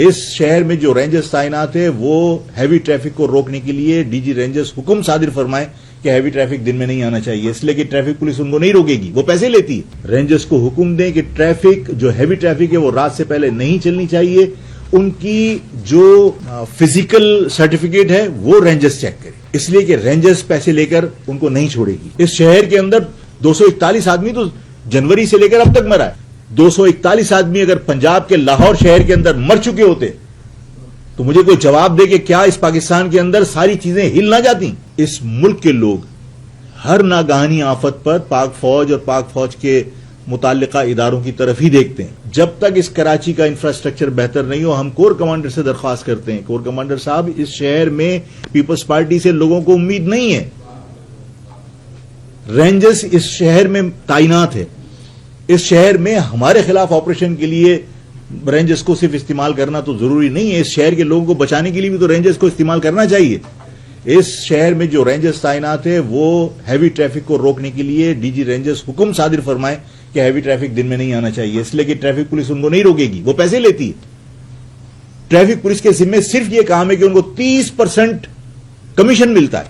اس شہر میں جو رینجرز تعینات ہے وہ ہیوی ٹریفک کو روکنے کے لیے ڈی جی رینجرز حکم صادر فرمائیں کہ ہیوی ٹریفک دن میں نہیں آنا چاہیے، اس لیے کہ ٹریفک پولیس ان کو نہیں روکے گی، وہ پیسے لیتی ہے۔ رینجرز کو حکم دیں کہ ٹریفک جو ہیوی ٹریفک ہے وہ رات سے پہلے نہیں چلنی چاہیے، ان کی جو فزیکل سرٹیفکیٹ ہے وہ رینجرز چیک کرے، اس لیے کہ رینجرز پیسے لے کر ان کو نہیں چھوڑے گی۔ اس شہر کے اندر 241 آدمی تو جنوری سے لے کر اب تک مرا ہے۔ 241 آدمی اگر پنجاب کے لاہور شہر کے اندر مر چکے ہوتے تو مجھے کوئی جواب دے کہ کیا اس پاکستان کے اندر ساری چیزیں ہل نہ جاتی؟ اس ملک کے لوگ ہر ناگہانی آفت پر پاک فوج اور پاک فوج کے متعلقہ اداروں کی طرف ہی دیکھتے ہیں۔ جب تک اس کراچی کا انفراسٹرکچر بہتر نہیں ہو، ہم کور کمانڈر سے درخواست کرتے ہیں، کور کمانڈر صاحب اس شہر میں پیپلز پارٹی سے لوگوں کو امید نہیں ہے، رینجرز اس شہر میں تعینات ہے، اس شہر میں ہمارے خلاف آپریشن کے لیے رینجرز کو صرف استعمال کرنا تو ضروری نہیں ہے، اس شہر کے لوگوں کو بچانے کے لیے بھی تو رینجرز کو استعمال کرنا چاہیے۔ اس شہر میں جو رینجرز تعینات ہے وہ ہیوی ٹریفک کو روکنے کے لیے ڈی جی رینجرز حکم صادر فرمائیں کہ ہیوی ٹریفک دن میں نہیں آنا چاہیے، اس لیے کہ ٹریفک پولیس ان کو نہیں روکے گی، وہ پیسے لیتی ہے۔ ٹریفک پولیس کے ذمہ صرف یہ کام ہے کہ ان کو 30% کمیشن ملتا ہے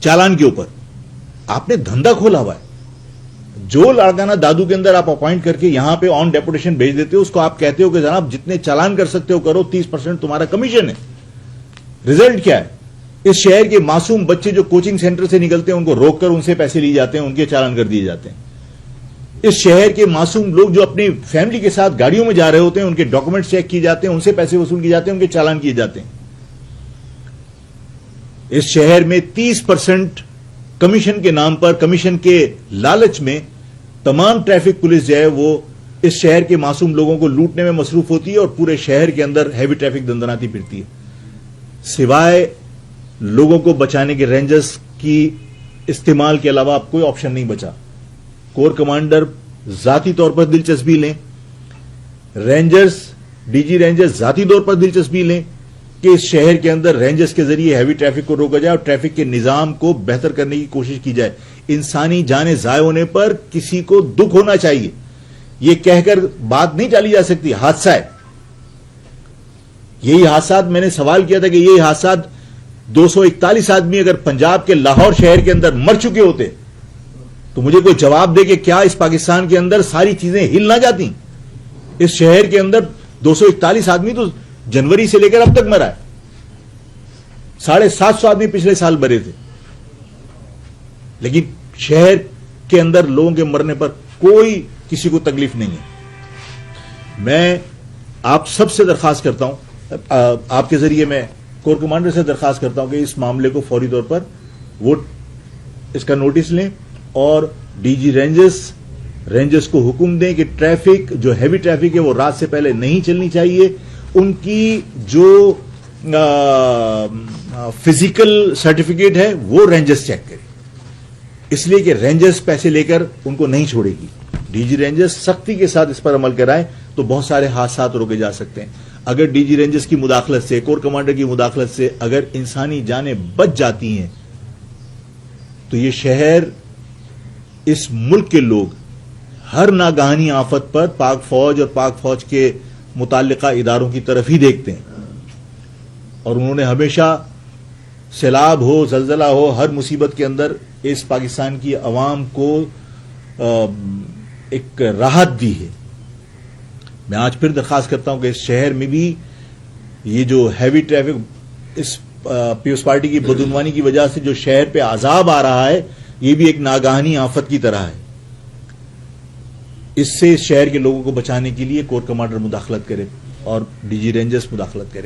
چالان کے اوپر۔ آپ نے دھندا کھولا ہوا ہے، جو لاڑکانہ دادو کے اندر آپ اپوائنٹ کر کے یہاں پہ آن ڈیپوٹیشن بھیج دیتے ہو، اس کو آپ کہتے ہو کہ جناب جتنے چالان کر سکتے ہو کرو، 30% تمہارا کمیشن ہے۔ ریزلٹ کیا ہے؟ اس شہر کے معصوم بچے جو کوچنگ سینٹر سے نکلتے ہیں ان کو روک کر ان سے پیسے لیے جاتے ہیں، ان کے چالان کر دیے جاتے ہیں۔ اس شہر کے معصوم لوگ جو اپنی فیملی کے ساتھ گاڑیوں میں جا رہے ہوتے ہیں، ان کے ڈاکومنٹس چیک کیے جاتے ہیں، ان سے پیسے وصول کیے جاتے ہیں، ان کے چالان کیے جاتے ہیں۔ اس شہر میں 30% کمیشن کے نام پر، کمیشن کے لالچ میں تمام ٹریفک پولیس جو ہے وہ اس شہر کے معصوم لوگوں کو لوٹنے میں مصروف ہوتی ہے اور پورے شہر کے اندر ہیوی ٹریفک دندناتی پھرتی ہے۔ سوائے لوگوں کو بچانے کے رینجرز کی استعمال کے علاوہ اب کوئی آپشن نہیں بچا۔ کور کمانڈر ذاتی طور پر دلچسپی لیں، رینجرز ڈی جی رینجرز ذاتی طور پر دلچسپی لیں کہ اس شہر کے اندر رینجرز کے ذریعے ہیوی ٹریفک کو روکا جائے اور ٹریفک کے نظام کو بہتر کرنے کی کوشش کی جائے۔ انسانی جانیں ضائع ہونے پر کسی کو دکھ ہونا چاہیے، یہ کہہ کر بات نہیں ٹالی جا سکتی، حادثہ ہے۔ یہی حادثات میں نے سوال کیا تھا کہ یہی حادثات 241 آدمی اگر پنجاب کے لاہور شہر کے اندر مر چکے ہوتے تو مجھے کوئی جواب دے کہ کیا اس پاکستان کے اندر ساری چیزیں ہل نہ جاتی؟ اس شہر کے اندر 241 آدمی تو جنوری سے لے کر اب تک مرا ہے، 750 آدمی پچھلے سال مرے تھے، لیکن شہر کے اندر لوگوں کے مرنے پر کوئی کسی کو تکلیف نہیں ہے۔ میں آپ سب سے درخواست کرتا ہوں، آپ کے ذریعے میں کور کمانڈر سے درخواست کرتا ہوں کہ اس معاملے کو فوری طور پر وہ اس کا نوٹس لیں اور ڈی جی رینجرز کو حکم دیں کہ ٹریفک جو ہیوی ٹریفک ہے وہ رات سے پہلے نہیں چلنی چاہیے، ان کی جو فزیکل سرٹیفکیٹ ہے وہ رینجرز چیک کرے، اس لیے کہ رینجرز پیسے لے کر ان کو نہیں چھوڑے گی۔ ڈی جی رینجرز سختی کے ساتھ اس پر عمل کرائیں تو بہت سارے حادثات روکے جا سکتے ہیں۔ اگر ڈی جی رینجرز کی مداخلت سے، کور کمانڈر کی مداخلت سے اگر انسانی جانیں بچ جاتی ہیں تو یہ شہر، اس ملک کے لوگ ہر ناگہانی آفت پر پاک فوج اور پاک فوج کے متعلقہ اداروں کی طرف ہی دیکھتے ہیں، اور انہوں نے ہمیشہ سیلاب ہو، زلزلہ ہو، ہر مصیبت کے اندر اس پاکستان کی عوام کو ایک راحت دی ہے۔ میں آج پھر درخواست کرتا ہوں کہ اس شہر میں بھی یہ جو ہیوی ٹریفک، اس پیپلز پارٹی کی بدعنوانی کی وجہ سے جو شہر پہ عذاب آ رہا ہے، یہ بھی ایک ناگہانی آفت کی طرح ہے۔ اس سے اس شہر کے لوگوں کو بچانے کے لیے کور کمانڈر مداخلت کرے اور ڈی جی رینجرز مداخلت کرے۔